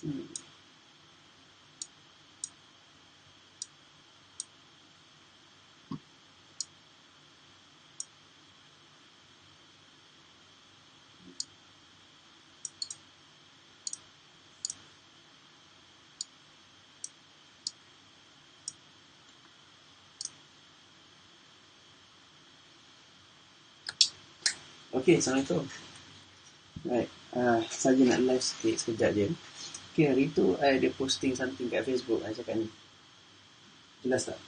Okay, Assalamualaikum. Right, saya nak live sikit sekejap je. Okay, hari tu I ada posting something kat Facebook. I cakap ni, jelas tak?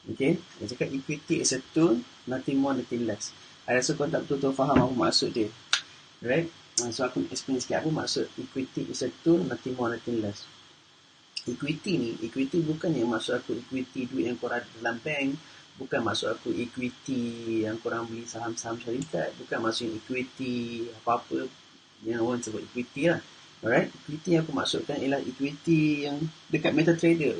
Okay, I cakap equity is a tool, nothing more, nothing less. I rasa kau tak betul-betul faham apa maksud dia. Right, so aku explain sikit apa maksud equity is a tool, nothing more, nothing less. Equity bukan yang maksud aku equity duit yang korang ada dalam bank. Bukan maksud aku equity yang korang beli saham-saham syarikat. Bukan maksud equity apa-apa yang orang sebut equity lah. Alright, equity yang aku maksudkan ialah equity yang dekat MetaTrader.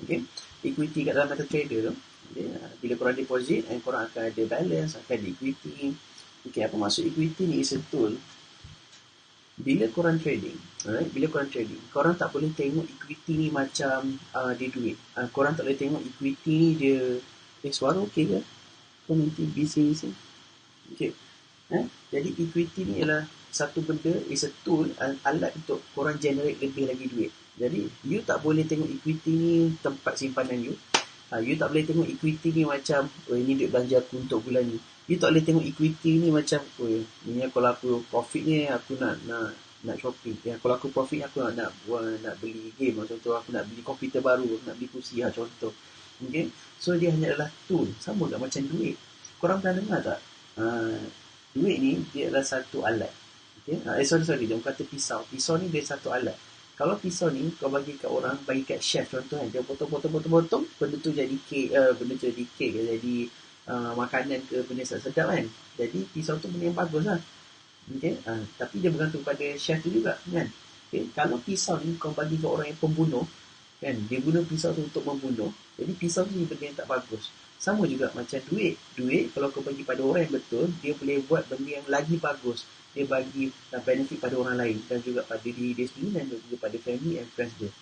Okay, equity kat dalam MetaTrader tu, okay, bila korang deposit, korang akan ada balance, akan ada equity. Okay, apa maksud equity ni? Is a tool. Bila korang trading, alright, korang tak boleh tengok equity ni macam dia duit. Korang tak boleh tengok equity ni dia suara okey ke? Kau nanti bising-bising. Okay. Jadi equity ni ialah satu benda, is a tool, alat untuk korang generate lebih lagi duit. Jadi you tak boleh tengok equity ni tempat simpanan you. You tak boleh tengok equity ni macam, oh ini duit belanja aku untuk bulan ni. You tak boleh tengok equity ni macam, oh ni kalau aku profit ni aku nak shopping. Kalau aku profit aku nak beli game. Contoh aku nak beli komputer baru, aku nak beli kursi contoh. Okay? So dia hanya adalah tool. Sama tak macam duit. Korang pernah dengar tak? Duit ni dia adalah satu alat. Okay? Sorry, jangan kata pisau. Pisau ni dia satu alat. Kalau pisau ni kau bagi kat orang, bagi kat chef contoh kan, dia potong, benda tu jadi kek, jadi makanan ke, benda sedap kan. Jadi pisau tu benda yang bagus lah. Okay? Tapi dia bergantung pada chef tu juga kan. Okay? Kalau pisau ni kau bagi kat orang yang pembunuh kan, dia guna pisau tu untuk membunuh, jadi pisau tu benda yang tak bagus. Sama juga macam duit kalau kau bagi pada orang yang betul, dia boleh buat benda yang lagi bagus. Dia bagi benefit pada orang lain dan juga pada diri dia sendiri dan juga pada family and friends dia.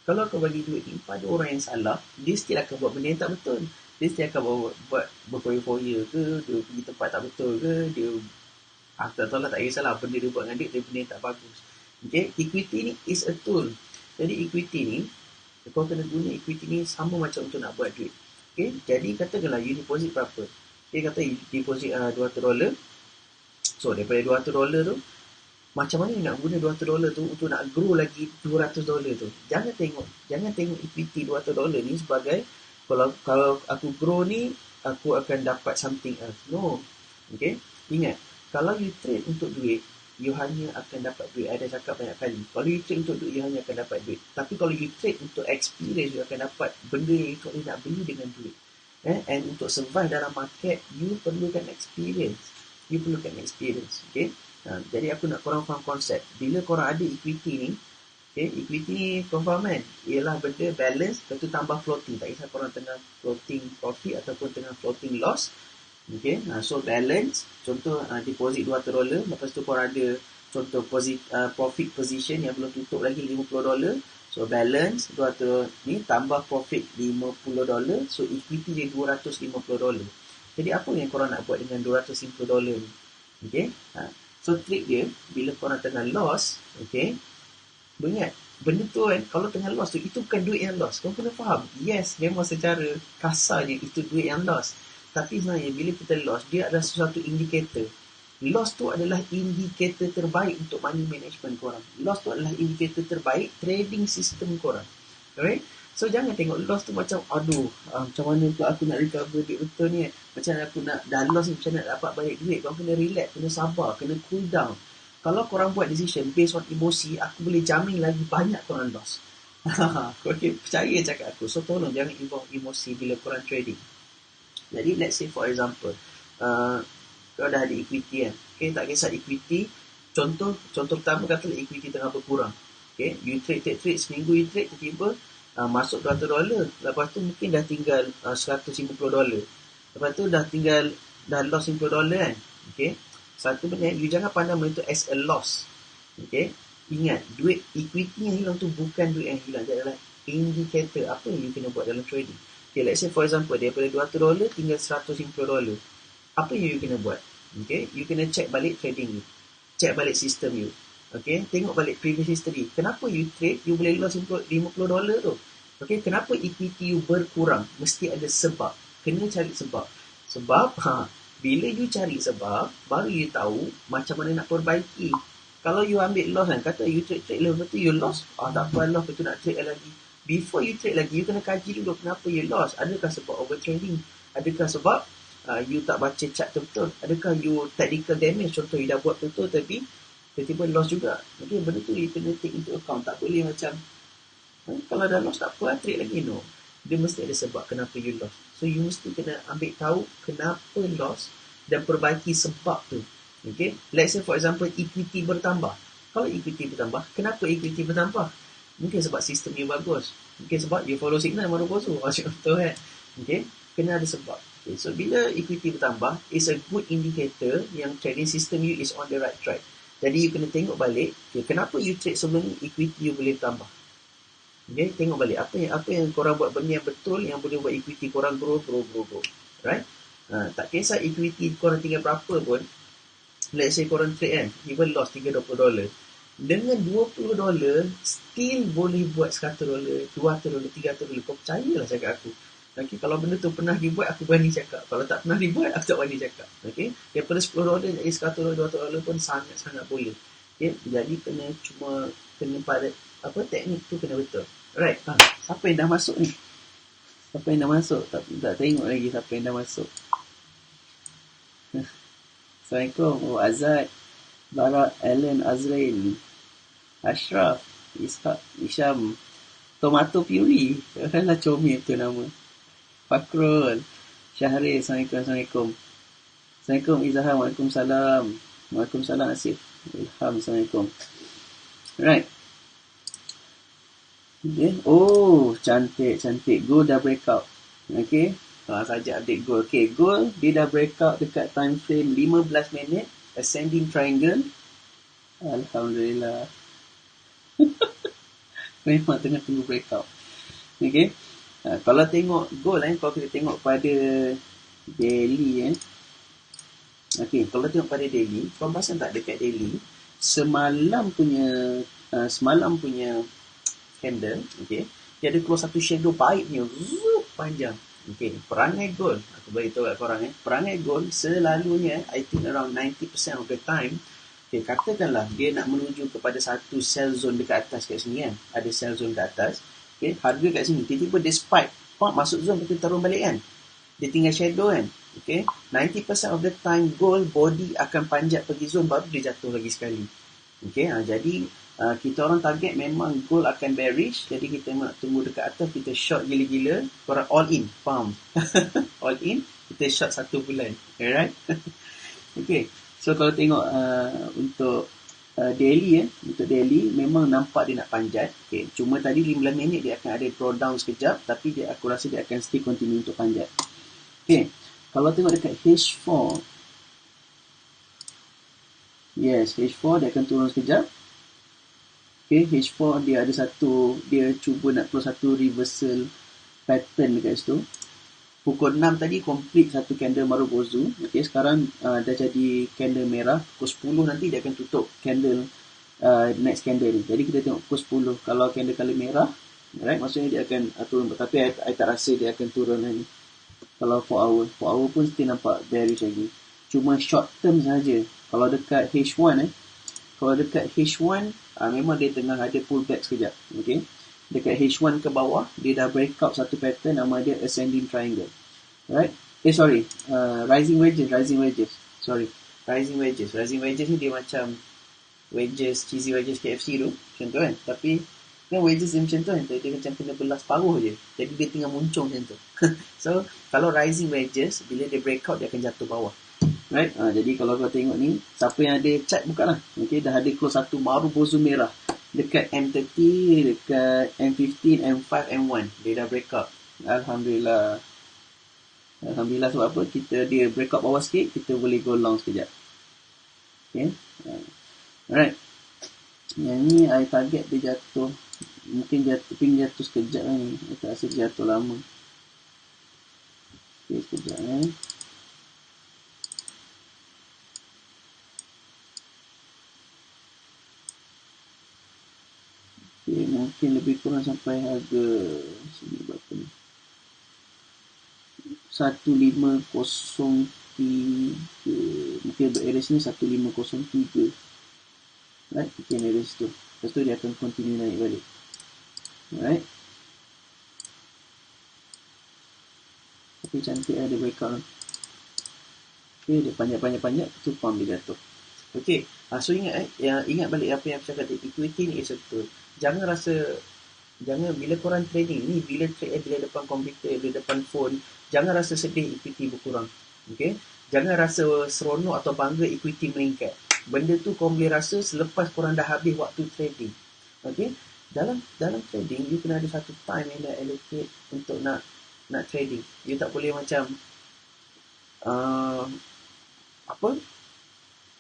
Kalau kau bagi duit ni pada orang yang salah, dia still akan buat benda yang tak betul. Dia still akan buat berfoya-foya ke, dia pergi tempat tak betul ke, dia tak tahu lah, tak kisahlah benda dia buat dengan dia benda yang tak bagus. Okay, equity ni is a tool. Jadi equity ni, kau kena guna equity ni sama macam untuk nak buat duit. Okay, jadi katakanlah you deposit berapa? Okay, kata you deposit $200. So daripada $200 tu, macam mana nak guna $200 tu untuk nak grow lagi $200 tu? Jangan tengok equity $200 ni sebagai kalau aku grow ni aku akan dapat something else. No. Okay? Ingat, kalau you trade untuk duit, you hanya akan dapat duit. Ada cakap banyak kali. Kalau you trade untuk duit, you hanya akan dapat duit. Tapi kalau you trade untuk experience, you akan dapat benda yang you nak beli dengan duit. And untuk survive dalam market, you perlukan experience. Okay? Jadi aku nak korang faham konsep. Bila korang ada equity ni, okay, equity ni korang faham kan? Ialah benda balance, lepas tu tambah floating. Tak kisah korang tengah floating profit ataupun tengah floating loss. Okay, so balance, contoh deposit $200, lepas tu korang ada contoh profit position yang belum tutup lagi $50. So balance $200 ni tambah profit $50, so equity dia $250. Jadi apa yang korang nak buat dengan $250 ni? Okay, so trick dia, bila korang tengah loss, okay, ingat, benda tu kan, kalau tengah loss tu, itu bukan duit yang loss. Korang kena faham, yes, memang secara kasarnya itu duit yang loss. Tapi sebenarnya bila kita loss, dia adalah sesuatu indikator. Loss tu adalah indikator terbaik untuk money management korang. Loss tu adalah indikator terbaik trading system korang. Alright? So jangan tengok loss tu macam, aduh, macam mana pula aku nak recover duit betul ni. Macam mana aku nak, dah loss ni macam nak dapat banyak duit. Korang kena relax, kena sabar, kena cool down. Kalau korang buat decision based on emosi, aku boleh jamin lagi banyak korang loss. Okay, percaya cakap aku. So tolong jangan involve emosi bila korang trading. Jadi let's say for example, kau dah ada equity kan. Okay, tak kisah equity. Contoh pertama katalah equity tengah berkurang. Okay, you trade seminggu you trade, tiba-tiba masuk $200. Lepas tu mungkin dah tinggal $150. Lepas tu dah loss $50 kan. Okay, satu benda, you jangan pandang benda tu as a loss. Okay, ingat, duit equity yang hilang tu bukan duit yang hilang, dia adalah indikator apa yang you kena buat dalam trading. Okay, let's say for example, daripada $200 tinggal $150. Apa yang you kena buat? Okay, you kena check balik trading you, check balik sistem you. Okay, tengok balik previous history. Kenapa you trade, you boleh loss $50 tu? Okay, kenapa equity you berkurang? Mesti ada sebab. Kena cari sebab. Sebab, bila you cari sebab, baru you tahu macam mana nak perbaiki. Kalau you ambil loss kan, kata you trade lepas tu you loss, tak apa loss, betul nak trade lagi. Before you trade lagi, you kena kaji dulu kenapa you loss. Adakah sebab overtrading? Adakah sebab you tak baca chart betul? Adakah you technical damage? Contoh you dah buat betul tapi tiba-tiba loss juga. Okay, benda tu you kena take into account. Tak boleh macam kalau dah loss tak apa, trade lagi. No, dia mesti ada sebab kenapa you loss. So you mesti kena ambil tahu kenapa loss dan perbaiki sebab tu. Okay, let's say for example equity bertambah. Kalau equity bertambah, kenapa equity bertambah? Mungkin sebab sistem you bagus. Mungkin sebab you follow signal baru bosu. Contoh kan. Okay, kena ada sebab. Okay, so bila equity bertambah, is a good indicator yang trading system you is on the right track. Jadi you kena tengok balik, okay, kenapa you trade sebelum ni equity you boleh tambah. Okay, tengok balik apa yang korang buat benda yang betul yang boleh buat equity korang grow. Right? Tak kisah equity korang tinggal berapa pun. Let's say korang trade kan, even loss $30. Dengan $20 still boleh buat $100, $200, $300. Kau percayalah cakap aku. Okay, kalau benda tu pernah dibuat, aku berani cakap. Kalau tak pernah dibuat, aku tak berani cakap. Okay, daripada $10 jadi $100, $200 pun sangat-sangat boleh. Okay, jadi kena pada teknik tu kena betul. Alright, siapa yang dah masuk ni? Siapa yang dah masuk? Tak tengok lagi siapa yang dah masuk. Assalamualaikum. Azad, Barak, Alan, Azrael, Ashraf, Ishak, Isham, Tomato Fury. Lah comel tu nama. Fakrul, Syahril, Assalamualaikum. Assalamualaikum Izaham, Waalaikumsalam. Waalaikumsalam Asif. Ilham, Assalamualaikum. Right. Okay. Oh, cantik. Gold dah breakout. Okay. Saja update gold. Okay, gold dia dah breakout dekat time frame 15 minit. Ascending triangle. Alhamdulillah. Memang tengah tunggu breakout. Okay. Kalau tengok gold kalau kita tengok pada daily okay, kalau tengok pada daily, korang pasang tak dekat daily semalam punya candle, okay, dia ada keluar satu shadow baik punya panjang. Okay, perangai gold, aku beritahu kat korang perangai gold selalunya I think around 90% of the time, okay, katakanlah dia nak menuju kepada satu sell zone dekat atas kat sini kan, ada sell zone kat atas. Okay, harga kat sini, tiba-tiba dia spike, masuk zone, betul turun balik kan, dia tinggal shadow kan. Okay, 90% of the time gold body akan panjat pergi zone, baru dia jatuh lagi sekali. Okay, jadi kita orang target memang gold akan bearish, jadi kita nak tunggu dekat atas, kita short gila-gila, korang all in, faham? All in, kita short 1 bulan. Alright? Okay, so kalau tengok untuk daily untuk daily memang nampak dia nak panjat. Okay, cuma tadi 15 minit dia akan ada drawdown sekejap, tapi aku rasa dia akan still continue untuk panjat. Okay, kalau tengok dekat H4, yes, H4 dia akan turun sekejap. Okay, H4 dia ada dia cuba nak keluar satu reversal pattern dekat situ. Pukul 6 tadi complete satu candle Marubozu. Okay, sekarang dah jadi candle merah. Pukul 10 nanti dia akan tutup candle next candle ni. Jadi kita tengok pukul 10. Kalau candle kali merah, right, maksudnya dia akan turun. Tapi I tak rasa dia akan turun lagi. Kalau 4 hour pun still nampak bearish lagi. Cuma short term saja. Kalau dekat H1 memang dia tengah ada pullback sekejap. Okay, dekat H1 ke bawah dia dah breakout satu pattern, nama dia ascending triangle. Right? Rising wedges. Rising wedges ni dia macam wedges, cheesy wedges KFC tu, macam tu kan. Tapi kan wedges dia macam tu kan, dia macam kena belah separuh je, jadi dia tengah muncung macam tu. So kalau rising wedges, bila dia breakout dia akan jatuh bawah. Right? Jadi kalau kau tengok ni, siapa yang ada chart buka lah. Okay, dah ada close satu Marubozu merah dekat M30, dekat M15, M5, M1. Dia dah breakout. Alhamdulillah sebab apa? Dia breakout bawah sikit, kita boleh go long sekejap. Okay. Alright. Yang ni I target dia jatuh. Mungkin jatuh sekejap lah ni. I tak rasa jatuh lama. Okay, sekejap Okay, mungkin lebih kurang sampai harga sini berapa ni? 1503. Mungkin beres ni 1503. Right, kita beres tu. Lepas tu dia akan continue naik balik. Right. Tapi cantik ada breakout. Okay, dia panjang-panjang tu pump dia jatuh. Okay, so ingat balik apa yang aku cakap tadi. Equity ni is a tool. Jangan bila korang trading ni, bila depan komputer, bila depan phone, jangan rasa sedih equity berkurang. Okay, jangan rasa seronok atau bangga equity meningkat. Benda tu korang boleh rasa selepas korang dah habis waktu trading. Okay, dalam trading you kena ada satu time yang dah allocate untuk nak trading. You tak boleh macam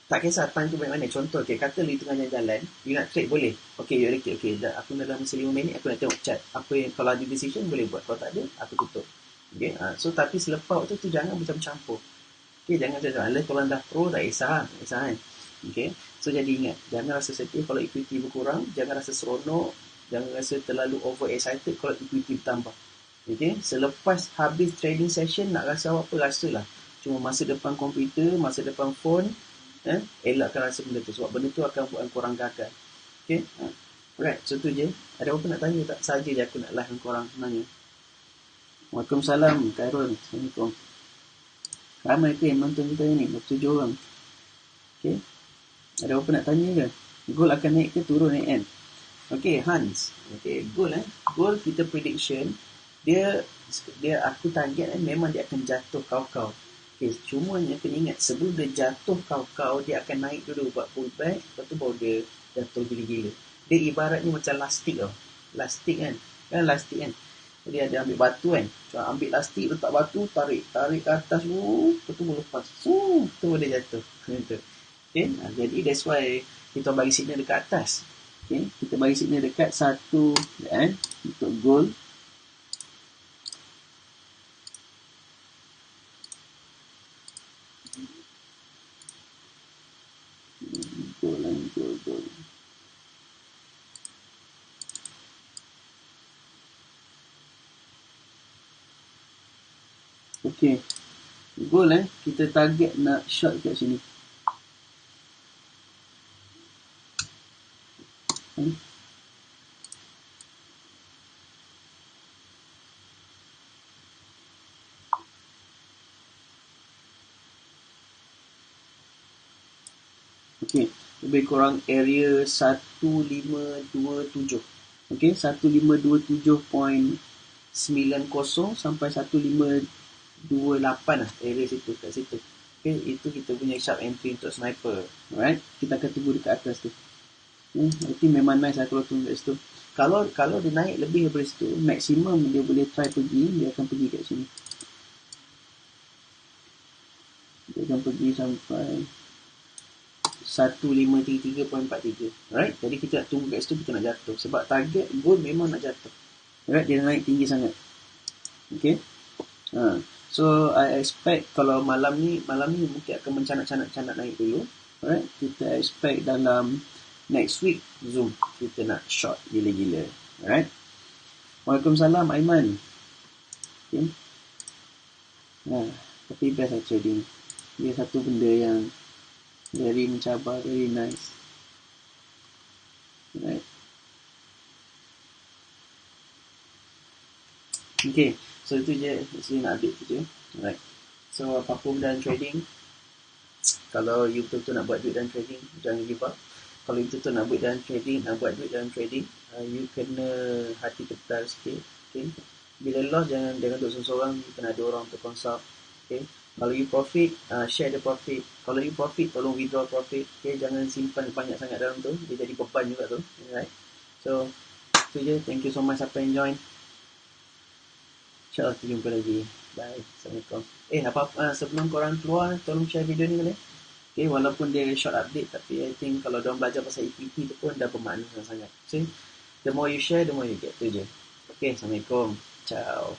tak kisah time tu banyak mana. Contoh, kata you tengah jalan, you nak trade boleh. Okay, you allocate. Okay, aku dalam masa 5 minit, aku nak tengok chart. Apa yang, kalau ada decision, boleh buat. Kalau tak ada, aku tutup. Okay, so tapi selepas waktu tu, jangan macam campur. Okay, jangan macam unless kalau dah pro, tak kisah kan. Okay, so jadi ingat, jangan rasa sedih kalau equity berkurang, jangan rasa seronok, jangan rasa terlalu over excited kalau equity bertambah. Okay, selepas habis trading session, nak rasa apa-apa, rasalah. Cuma masa depan komputer, masa depan phone, elakkan rasa benda tu. Sebab benda tu akan buat korang gagal. Okay, alright, so tu je. Ada apa nak tanya tak? Saja je aku nak live dengan korang sebenarnya. Waalaikumsalam, Khairul. Assalamualaikum. Ramai ke yang nonton kita ni? 7 orang. Okay, ada apa nak tanya ke? Gold akan naik ke turun kan? Okay, Hans. Okay, gold kita prediction. Dia aku target memang dia akan jatuh kau. Okay, cuma yang kena ingat, sebelum dia jatuh kau, dia akan naik dulu buat pullback, lepas tu baru dia jatuh gila-gila. Dia ibaratnya macam lastik tau. Lastik kan? Lastik kan? Jadi ada ambil batu kan? Ambil lastik, letak batu, tarik ke atas, lepas tu lepas. Tu dia jatuh. Okay? Jadi that's why kita bagi signal dekat atas. Okay? Kita bagi signal dekat satu untuk gold. Gold. Okay, gold kita target nak short kat sini. Okay, lebih kurang area 1527. Okay, 1527.90 sampai 1528 lah, area situ, kat situ. Okay, itu kita punya sharp entry untuk sniper. Alright, kita akan tunggu dekat atas tu. Nanti memang nice lah kalau tunggu kat situ. Kalau dia naik lebih daripada situ, maksimum dia boleh try pergi, dia akan pergi kat sini. Dia akan pergi sampai 1533.43. Alright, jadi kita nak tunggu kat situ, kita nak jatuh. Sebab target gold memang nak jatuh. Alright, dia naik tinggi sangat. Okay. So I expect kalau malam ni mungkin akan mencanak-canak naik dulu. Alright, kita expect dalam next week Zoom kita nak short gila-gila. Alright. Waalaikumsalam Aiman. Okay. Tapi best lah trading. Dia satu benda yang very mencabar, very nice. Right. Okay, so itu je saya nak update tu je. Right. So apa-apa dalam trading, kalau you betul-betul nak buat duit dalam trading, jangan give up. Kalau you betul-betul nak buat duit dalam trading, you kena hati ketal sikit. Okay. Bila loss, jangan duduk seorang-seorang, you kena ada orang untuk consult. Okay. Kalau you profit, share the profit. Kalau you profit, tolong withdraw profit. Okay, jangan simpan banyak sangat dalam tu. Dia jadi beban juga tu. Alright. So, itu je. Thank you so much siapa yang join. InsyaAllah jumpa lagi. Bye. Assalamualaikum. Apa sebelum korang keluar, tolong share video ni boleh? Okay, walaupun dia short update, tapi I think kalau diorang belajar pasal equity tu pun dah bermakna sangat-sangat. So, the more you share, the more you get. Tu je. Okay, Assalamualaikum. Ciao.